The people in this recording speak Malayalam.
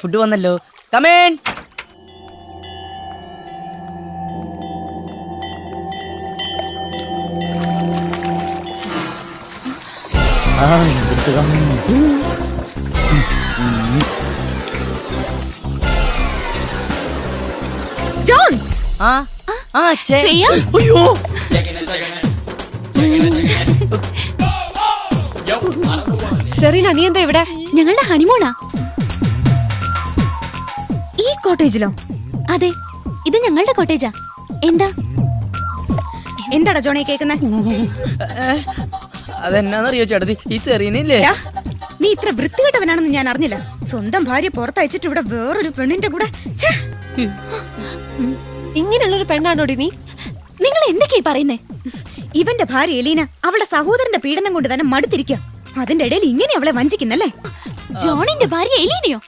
ഫുഡ് വന്നല്ലോ. കമേൻ. സുഖം. ജോൺ. അയ്യോ, സെറീന, നീ എന്താ ഇവിടെ? ഞങ്ങളുടെ ഹണിമൂണാ. ഈ കോട്ടേജിലോ? അതെ, ഇത് ഞങ്ങളുടെ കോട്ടേജാ. എന്താടാ ജോണി കേൾക്കുന്നേ? അതെന്നാന്നറിയോ ചേട്ടത്തി, ഈ സെറീനയില്ലേ, നീ ഇത്ര വൃത്തികെട്ടവനാണെന്ന് ഞാൻ അറിഞ്ഞില്ല. സ്വന്തം ഭാര്യ പുറത്തയച്ചിട്ട് ഇവിടെ വേറൊരു പെണ്ണിന്റെ കൂടെ. ഇങ്ങനെയുള്ളൊരു പെണ്ണാണോടി നീ? നിങ്ങൾ എന്തൊക്കെയാ പറയുന്നേ? ഇവന്റെ ഭാര്യ എലീന അവളുടെ സഹോദരന്റെ പീഡനം കൊണ്ട് തന്നെ മടുത്തിരിക്കുക. അതിന്റെ ഇടയിൽ ഇങ്ങനെ അവളെ വഞ്ചിക്കുന്നല്ലേ? ജോണിന്റെ ഭാര്യ എലീനയോ?